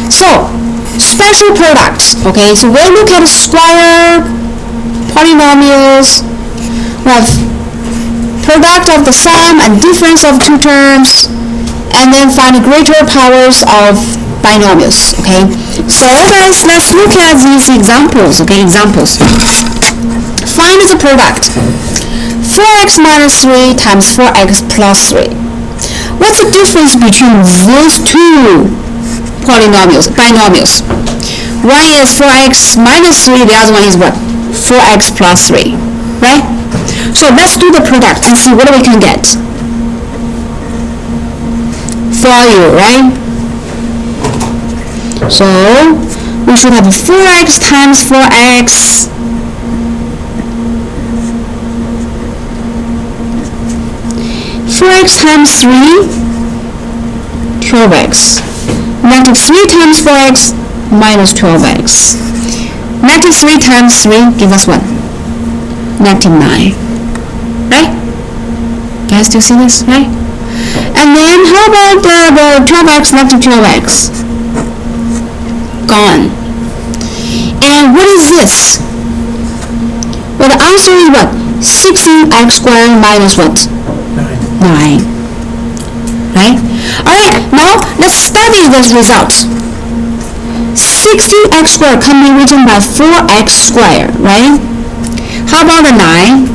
So, special products. Okay, so we look at square polynomials. We have product of the sum and difference of two terms, and then find greater powers of binomials. Okay, so guys, let's look at these examples. Okay, examples. Find the product. 4x minus 3 times 4x plus 3. What's the difference between those two binomials? One is 4x minus 3, the other one is what? 4x plus 3, right? So let's do the product and see what we can get for you, right? So we should have 4x times 4x times 3, 12x. Negative 3 times 4x minus 12x. Negative 3 times 3 gives us what? Negative 9. Right? Guys still see this, right? And then how about the 12x, negative 12x? Gone. And what is this? Well, the answer is what? 16x squared minus what? 9. Right? Alright, now let's study this result. 16x squared can be written by 4x squared, right? How about the 9?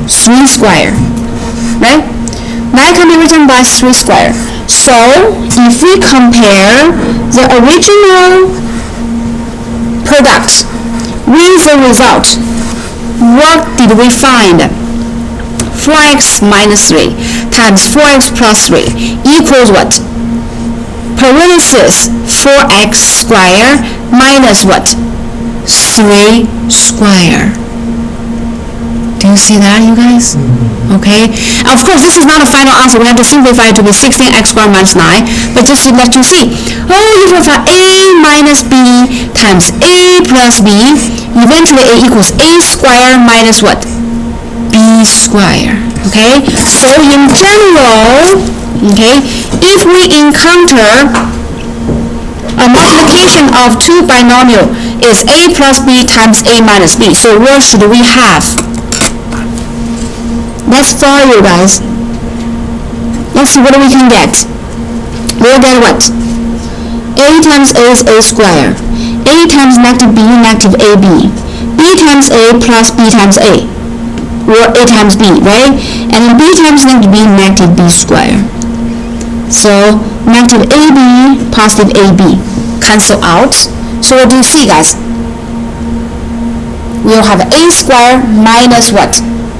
3 squared, right? 9 can be written by 3 squared. So, if we compare the original product with the result, what did we find? 4x minus 3 times 4x plus 3 equals what? Parenthesis 4x squared minus what? 3 squared. Do you see that, you guys? Okay. Of course, this is not a final answer. We have to simplify it to be 16x squared minus 9. But just to let you see. Oh, if you find a minus b times a plus b, eventually a equals a squared minus what? B squared. Okay. So in general, okay, if we encounter a multiplication of two binomial is a plus b times a minus b. So what should we have? Let's follow you guys. Let's see what we can get. We'll get what? A times a is a squared. A times negative b, negative ab. B times a plus b times a. Or a times b, right? And then b times negative b, negative b squared. So negative ab, positive ab cancel out. So what do you see, guys? We'll have a squared minus what?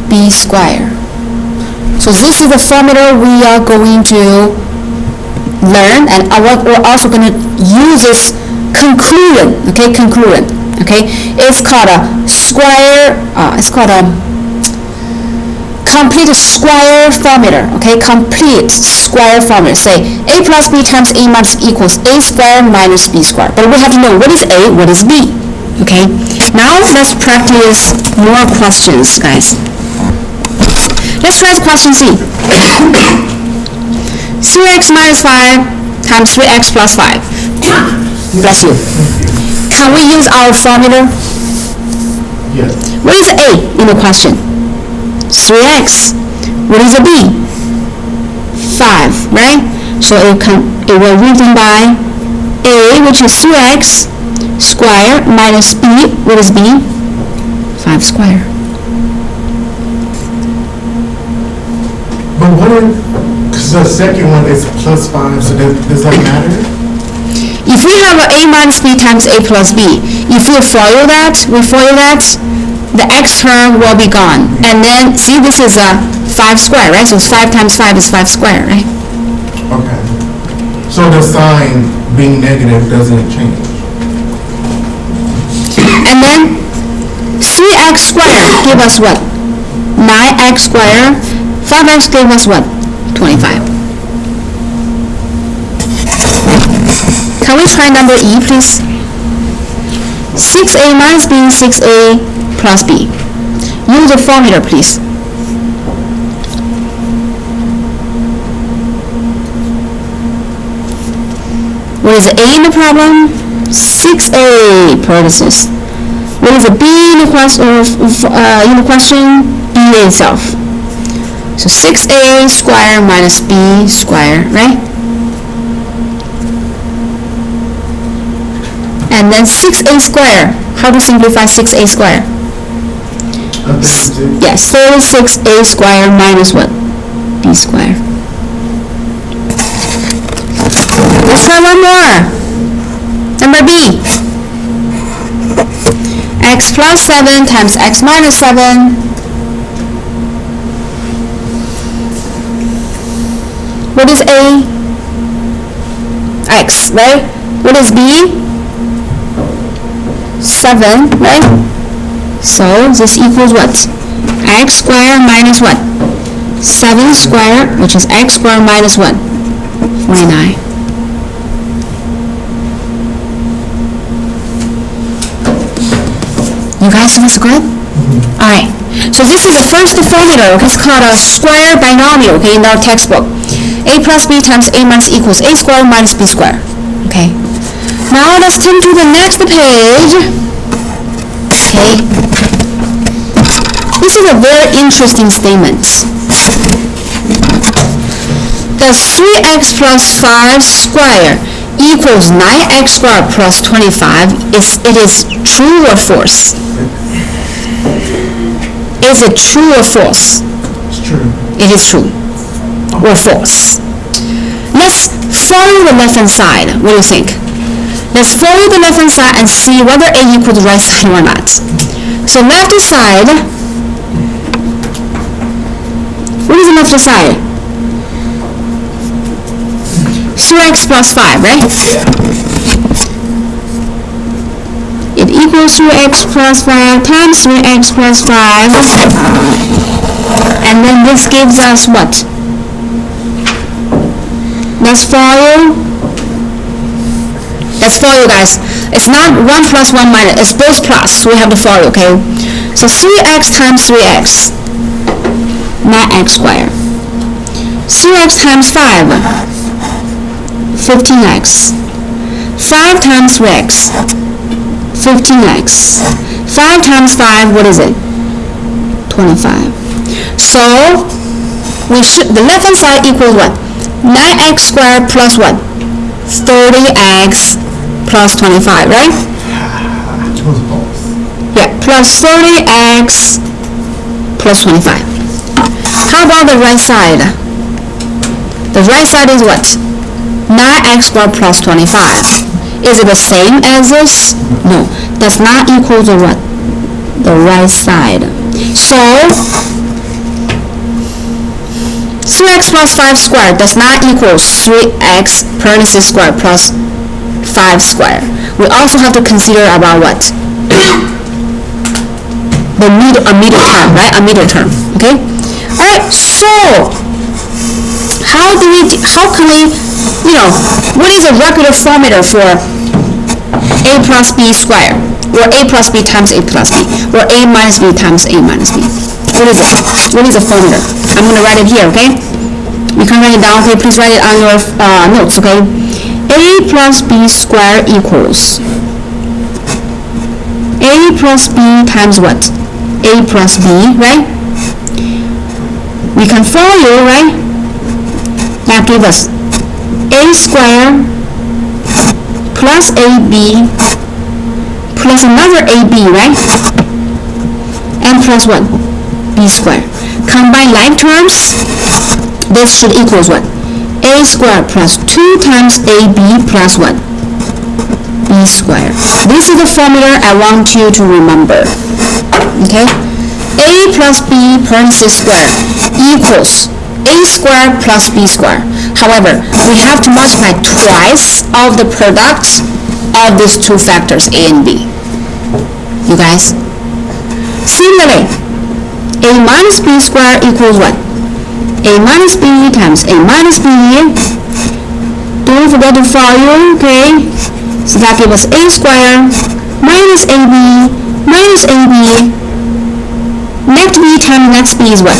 B squared. So this is the formula we are going to learn, and we're also going to use this conclusion. Okay, conclusion. Okay, it's called a square. It's called a complete square formula. Okay, complete square formula. Say a plus b times a minus equals a squared minus b squared. But we have to know what is a, what is b. Okay. Now let's practice more questions, guys. Let's try question C. 3x minus 5 times 3x plus 5. Bless you. Can we use our formula? Yes. What is A in the question? 3x. What is the B? 5, right? So it will written by A, which is 3x squared minus B. What is B? 5 squared. But what if, because the second one is plus 5, so does that matter? If we have a minus b times a plus b, if we follow that, the x term will be gone. And then, see, this is a 5 squared, right? So 5 times 5 is 5 squared, right? Okay. So the sign being negative doesn't change. And then 3x squared give us what? 9x squared. 5x gave us what? 25. Can we try number E, please? 6a minus b, 6a plus b. Use the formula, please. What is A in the problem? 6A parentheses. What is a B in the question? B itself. So 6A square minus B square, right? And then 6A square. How to simplify 6A square? Yes, 36A square minus what? B square. Let's try one more. Number B. X plus 7 times x minus 7. What is A? X, right? What is B? 7, right? So this equals what? X squared minus what? 7 squared, which is x squared minus what? 49. You guys see this good? Alright. So this is the first formula, okay? It's called a square binomial, okay, in our textbook. A plus B times A minus equals A squared minus B squared. Okay. Now let's turn to the next page. Okay. This is a very interesting statement. Does 3x plus 5 squared equals 9x squared plus 25? It is true or false? Is it true or false? It's true. It is true or false. Let's follow the left hand side. What do you think? Let's follow the left hand side and see whether A equals the right side or not. So left side, what is the left side? 3x plus 5, right? It equals 3x plus 5 times 3x plus 5. And then this gives us what? Let's follow. Let's follow, guys. It's not 1 plus 1 minus. It's both plus. So we have to follow, okay? So 3x times 3x. 9x squared. 3x times 5. 15x. 5 times 3x. 15x. 5 times 5, what is it? 25. So the left hand side equals what? 9x squared plus what? 30x plus 25, right? It was both. Yeah, plus 30x plus 25. How about the right side? The right side is what? 9x squared plus 25. Is it the same as this? No, that's not equal to what? The right side. So 3x plus 5 squared does not equal 3x parentheses squared plus 5 squared. We also have to consider about what? A middle term, right? A middle term, okay? Alright, so how can we, what is a regular formula for A plus B squared? Or A plus B times A plus B? Or A minus B times A minus B? What is it? What is the formula? I'm going to write it here, okay? You can write it down, okay? Please write it on your notes, okay? A plus B squared equals A plus B times what? A plus B, right? We can follow, right? That gives us A squared plus AB plus another AB, right? And plus what? B squared. Combine like terms, this should equals what? A squared plus 2 times AB plus what? B squared. This is the formula I want you to remember. Okay? A plus B parentheses squared equals A squared plus B squared. However, we have to multiply twice of the product of these two factors, A and B. You guys? Similarly, A minus B squared equals what? A minus B times A minus B. Don't forget to follow, okay? So that gives us A squared minus AB minus AB. Next B times next B is what?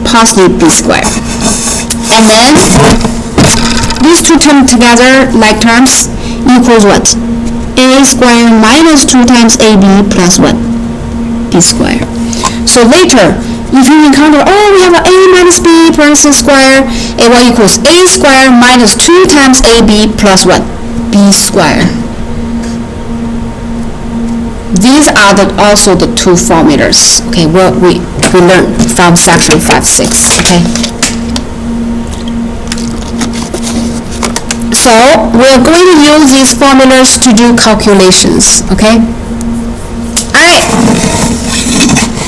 Positive B squared. And then these two terms together, like terms, equals what? A squared minus 2 times AB plus what? B squared. So later, if you encounter, oh, we have a A minus B parentheses square, A1 equals A squared minus 2 times AB plus what? B squared. These are also the two formulas, okay, what we learned from section 5-6, okay? So we're going to use these formulas to do calculations, okay? Alright,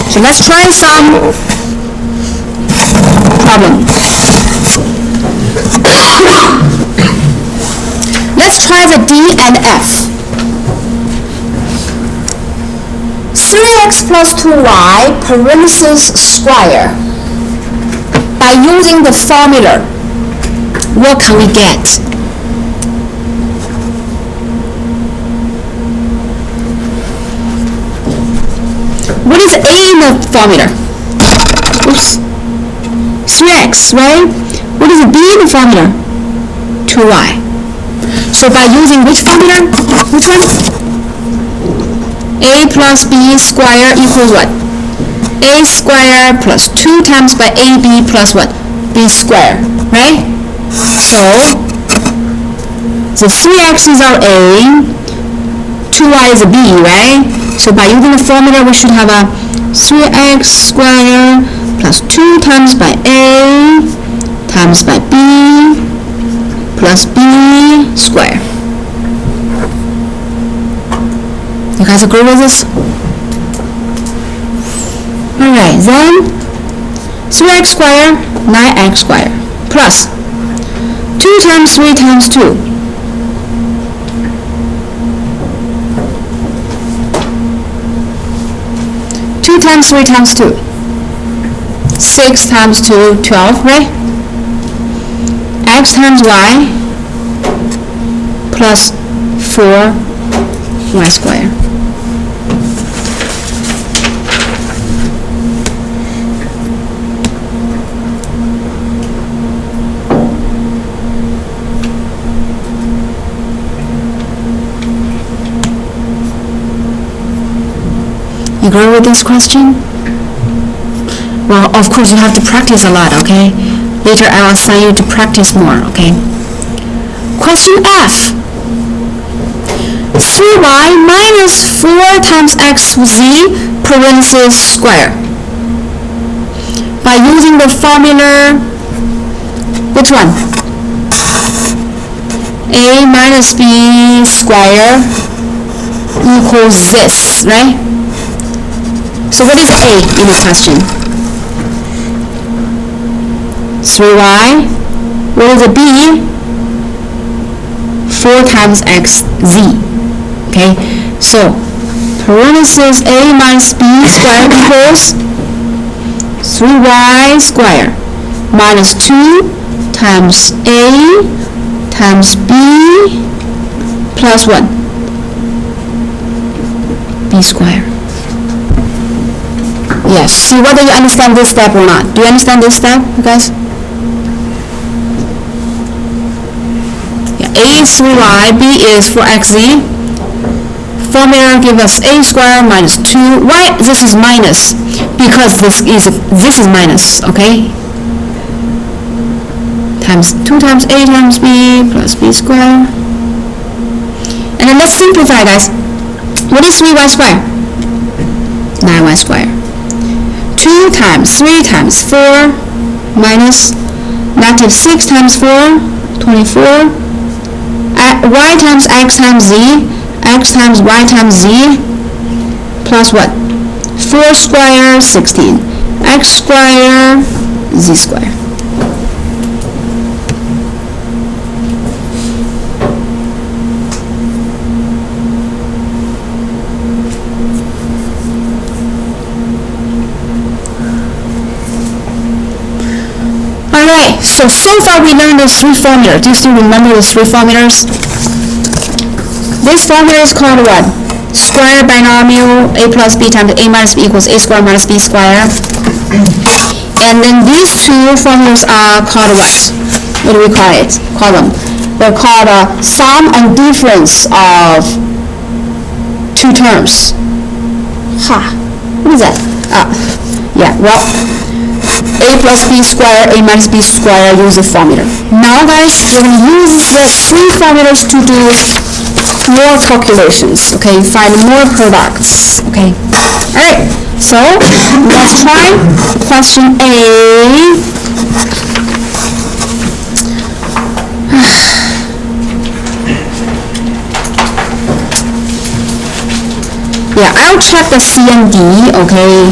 so let's try some problem. Let's try the D and F. 3x plus 2y parentheses square. By using the formula, what can we get? What is A in the formula? Oops. 3x, right? What is B in the formula? 2y. So by using which formula? Which one? A plus B square equals what? A square plus 2 times by AB plus what? B square, right? So the 3x is our A, 2y is a B, right? So by using the formula, we should have a 3x squared plus 2 times by A times by B plus B squared. You guys agree with this? Alright, then 3x squared, 9x squared plus 2 times 3 times 2. 2 times 3 times 2. 6 times 2, 12, right? X times y plus 4y squared. You agree with this question? Well, of course you have to practice a lot, okay? Later I'll assign you to practice more, okay? Question F. 3y minus 4 times x z parentheses square. By using the formula, which one? A minus b square equals this, right? So what is A in the question? 3y. What is the B? 4 times x z. Okay, so parentheses A minus B squared equals 3y squared minus 2 times A times B plus 1 B squared. Yes, see whether you understand this step or not. Do you understand this step, you guys? Yeah, A is 3y, B is 4xz. Formula gives us a squared minus 2. Why this is minus? Because this is minus, okay? Times 2 times A times B plus B squared. And then let's simplify, guys. What is 3y squared? 9y squared. 2 times 3 times 4 minus negative 6 times 4, 24. Y times x times z, x times y times z, plus what? 4 squared, 16. X squared, z squared. Alright, so far we learned those 3 formulas. Do you still remember those 3 formulas? This formula is called what? Square binomial a plus b times a minus b equals a squared minus b squared. And then these 2 formulas are called what? what do we call it? Call them? They're called sum and difference of two terms. What is that? Yeah, well, a plus b squared, a minus b squared, use the formula. Now guys, we're going to use the three formulas to do more calculations, okay, find more products, okay. Alright, so let's try question A. Yeah, I'll check the C and D, okay,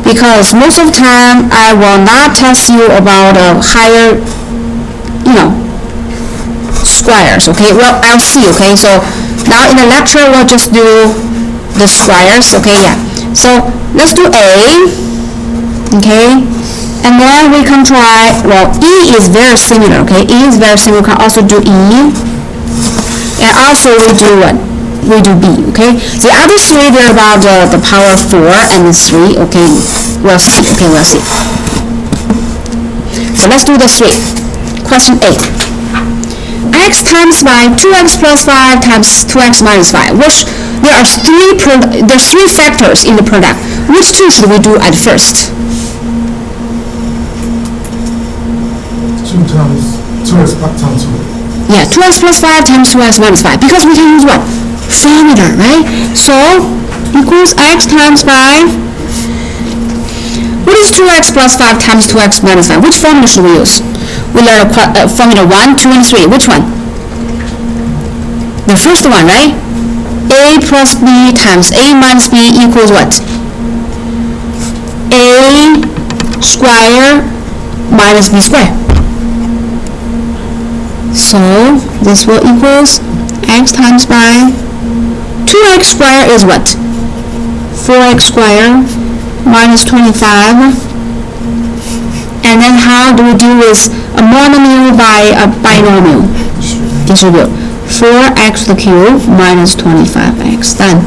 because most of the time I will not test you about higher, squares, okay. Well, I'll see, okay. So now in the lecture we'll just do the squares, okay. Yeah, so let's do A, okay, and then we can try, well, E is very similar, okay. E is very similar. We can also do E, and also we do what? We do B, okay. The other three, they're about the power 4 and the 3, okay. We'll see, okay, we'll see. So let's do the 3. Question A. X times 5, 2x plus 5 times 2x minus 5. Which, there's three factors in the product. Which two should we do at first? 2x times 2. Yeah, 2x plus 5 times 2x minus 5. Because we can use what? Formula, right? So, equals x times 5. What is 2x plus 5 times 2x minus 5? Which formula should we use? We learned formula 1, 2, and 3. Which one? The first one, right? A plus b times a minus b equals what? A square minus b square. So, this will equals x times 5. 2x squared is what? 4x squared minus 25. And then how do we deal with a monomial by a binomial? Distribute. 4x to the cube minus 25x. Done.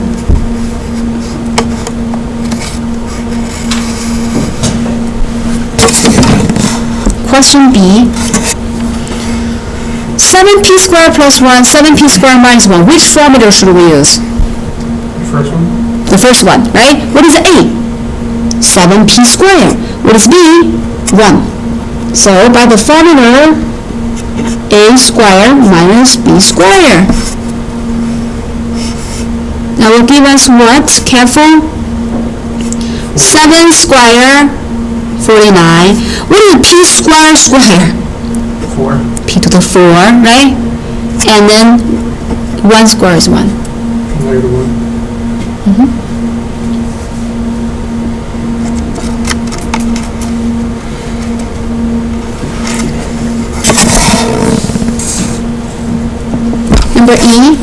Question B. 7p squared plus 1, 7p squared minus 1. Which formula should we use? The first one? The first one, right? What is A? 7p squared. What is B? 1. So, by the formula, A squared minus B squared. Now, will give us what? Careful. 7 squared, 49. What is P squared squared? 4. P to the 4, right? And then 1 squared is 1. Negative 1. Number E.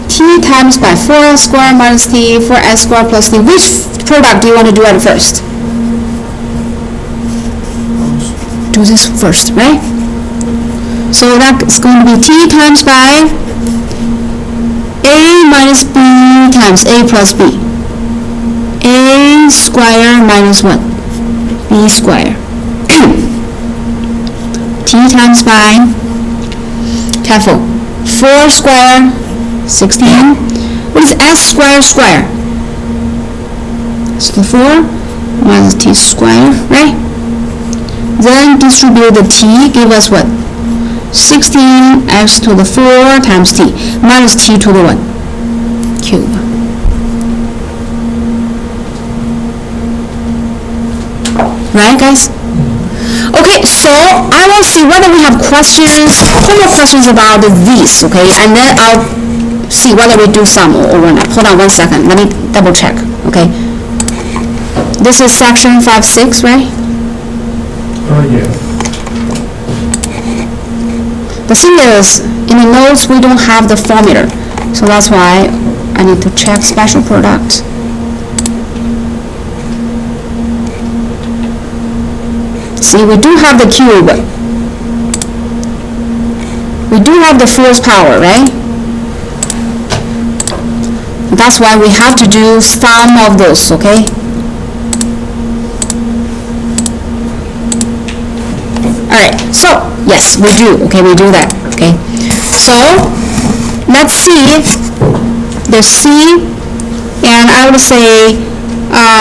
T times by 4 squared minus T, 4s squared plus T. Which product do you want to do at first? Do this first, right? So that's going to be T times by A minus B times A plus B. A square minus 1. B square. T times by, careful, 4 square, 16. What is S square square? So the 4 minus T square, right? Then distribute the T, give us what? 16x to the 4 times T minus T to the 1 cube. Right, guys? Okay, so I will see whether we have questions, homework questions about these, okay? And then I'll see whether we do some or not. Hold on 1 second. Let me double check, okay? This is section 5-6, right? Yeah. The thing is, in the notes, we don't have the formula. So that's why I need to check special product. See, we do have the cube. We do have the fourth power, right? That's why we have to do sum of those, okay? Yes, we do. Okay, we do that. Okay. So let's see the C, and I would say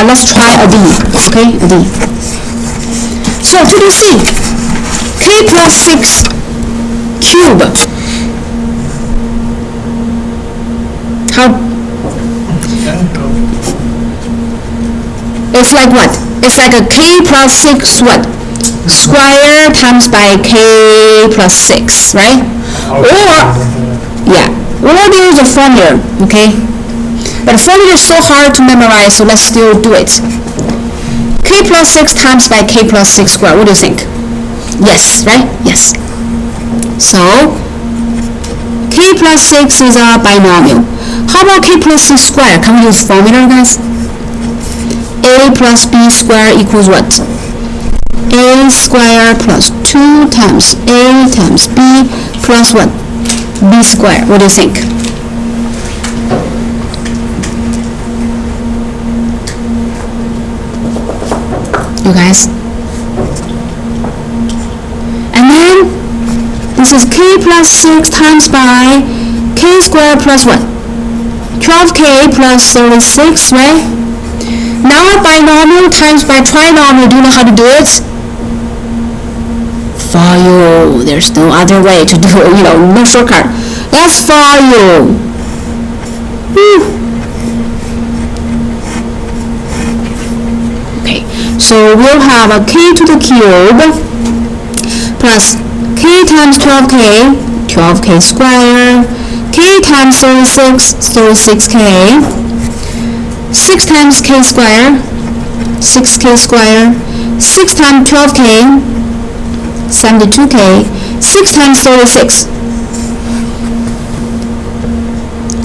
let's try a D. Okay, a D. So to do C, K plus 6 cube. How? It's like what? It's like a K plus 6 what? Square times by K plus 6, right? Or, yeah, or there is a formula, okay? But the formula is so hard to memorize, so let's still do it. K plus 6 times by K plus 6 squared, what do you think? Yes, right? Yes. So, K plus 6 is a binomial. How about K plus 6 squared? Can we use formula, guys? A plus B squared equals what? A squared plus 2 times A times B plus what? B squared. What do you think? You guys? And then this is K plus 6 times by K squared plus what? 12K plus 36, right? Now binomial times by trinomial, do you know how to do it? For you. There's no other way to do it, no shortcut. That's for you. Okay, so we'll have a K to the cube plus K times 12K, 12K squared, K times 36, 36K, 6 times K squared, 6K squared, 6 times 12K, 72K, 6 times 36.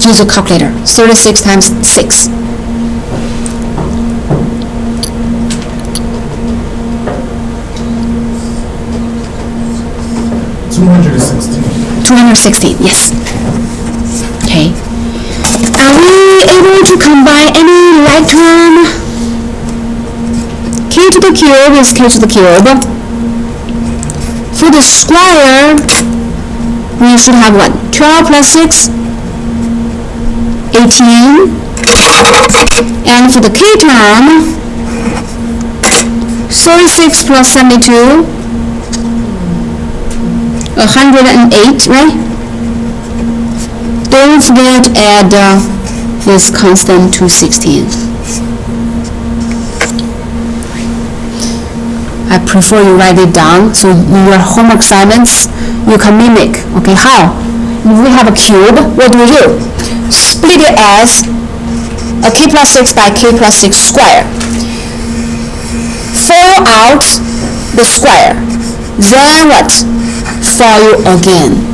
Use a calculator. 36 times 6. 216, yes. Okay. Are we able to combine any like term? K to the cube is K to the cube. For the square, we should have what? 12 plus 6, 18. And for the K term, 36 plus 72, 108, right? Don't forget to add this constant to 16. I prefer you write it down, so in your homework assignments, you can mimic. Okay, how? If we have a cube, what do we do? Split it as a K plus 6 by K plus 6 square. Fill out the square. Then what? Fill again.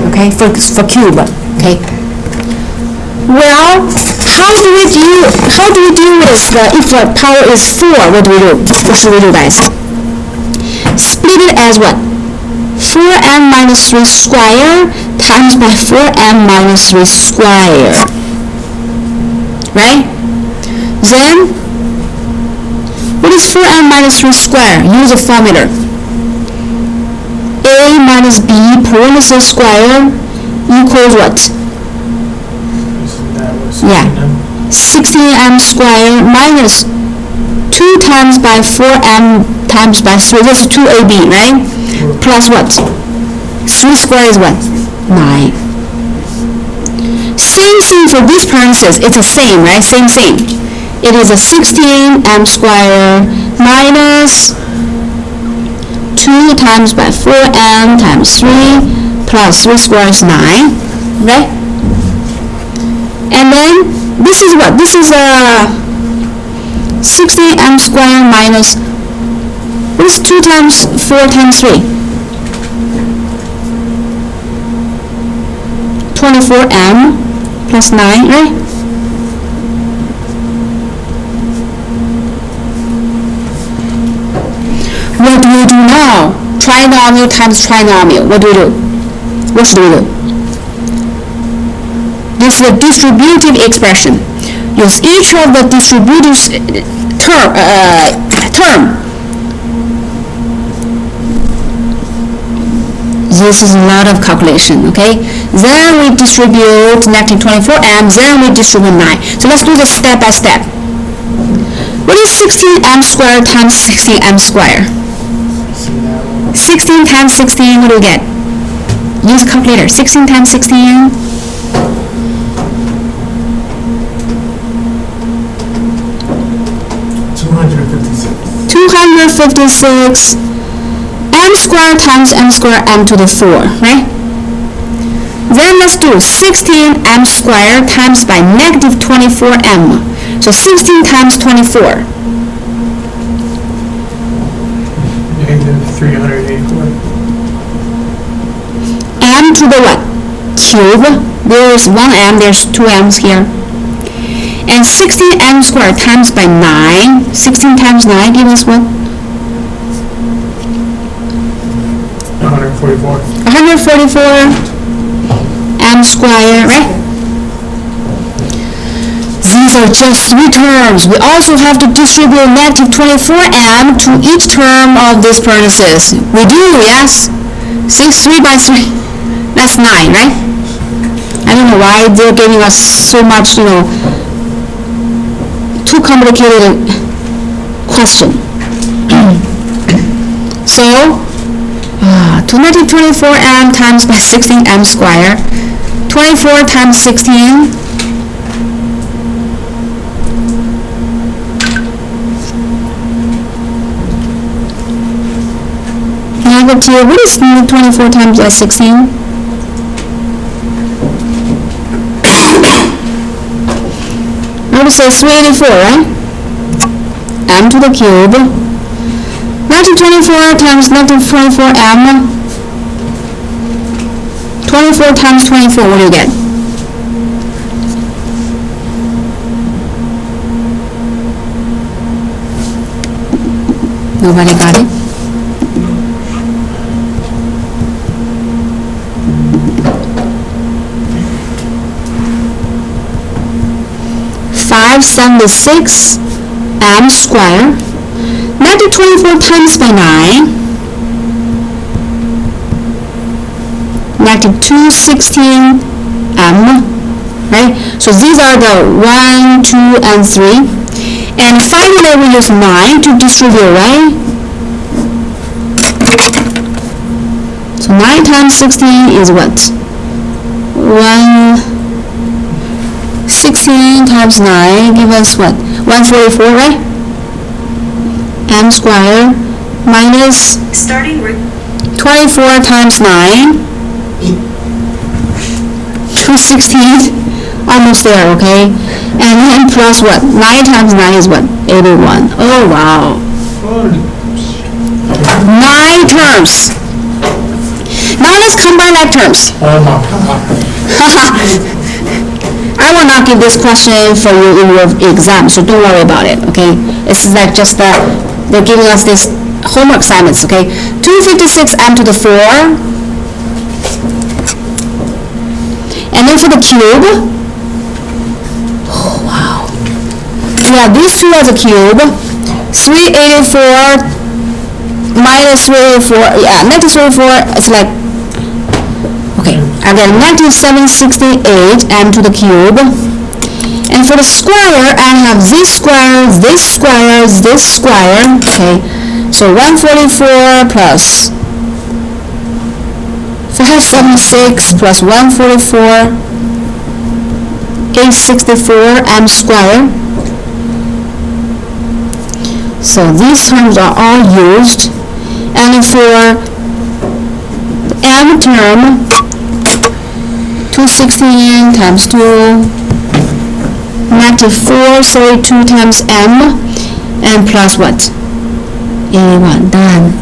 Okay, for cube. Okay. Well, how do we deal with if the power is 4? What do we do? What should we do, guys? Split it as what? 4m minus 3 square times by 4m minus 3 square. Right? Then, what is 4m minus 3 square? Use a formula. A minus b parentheses square equals what? Yeah, 16m square minus 2 times by 4m times by 3, that's 2ab, right? Plus what? 3 square is what? 9. Same thing for this parenthesis, it's the same, right? Same thing. It is a 16m square minus 2 times by 4m times 3 plus 3 square is 9, right? And then this is what? This is a 16m square minus, what is 2 times 4 times 3? 24m plus 9, right? What do we do now? Trinomial times trinomial. What do we do? What should we do? This is a distributive expression. Use each of the distributive term This is a lot of calculation, okay? Then we distribute negative 24m, then we distribute 9. So let's do this step by step. What is 16m squared times 16m squared? 16 times 16, what do we get? Use a calculator. 16 times 16. 256 m squared times m squared m to the 4, right? Then let's do 16m squared times by negative 24m. So 16 times 24. Negative 384. M to the what? Cube. There is 1m, there's 2 m's here. And 16m squared times by 9. 16 times 9 gives us what? 144. 144 m squared, right? These are just 3 terms. We also have to distribute negative 24m to each term of these parentheses. We do, yes? 3 by 3. That's 9, right? I don't know why they're giving us so much, too complicated question. So, to negative 24m times by 16m squared, 24 times 16, negative, what is 24 times by 16? I would say 384, right? M to the cube. Negative 24 times negative 24m. 24 times 24, what do you get? Nobody got it? $576 m squared. Negative 24 times by 9. Negative 216 m. Right? So these are the 1, 2, and 3. And finally we use 9 to distribute, right? So 9 times 16 is what? 16 times 9 give us what? 144, right? M squared minus 24 times 9. 216, almost there, okay? And then plus what? 9 times 9 is what? 81. Oh, wow. 9 terms. Now let's combine like terms. Oh my God. I will not give this question for you in your exam, so don't worry about it, okay? It's like just they're giving us this homework assignments, okay? 256 m to the 4. And then for the cube, oh wow. Yeah, these two as a cube. 384 minus 384, yeah, negative 384, it's like, okay, again, negative 768 m to the cube. And for the square, I have this square, this square, this square, okay. So 144 plus 576 plus 144, 864 m squared. So these terms are all used. And for the m term, 216 times 2, negative 432 times m, and plus what? 81, done.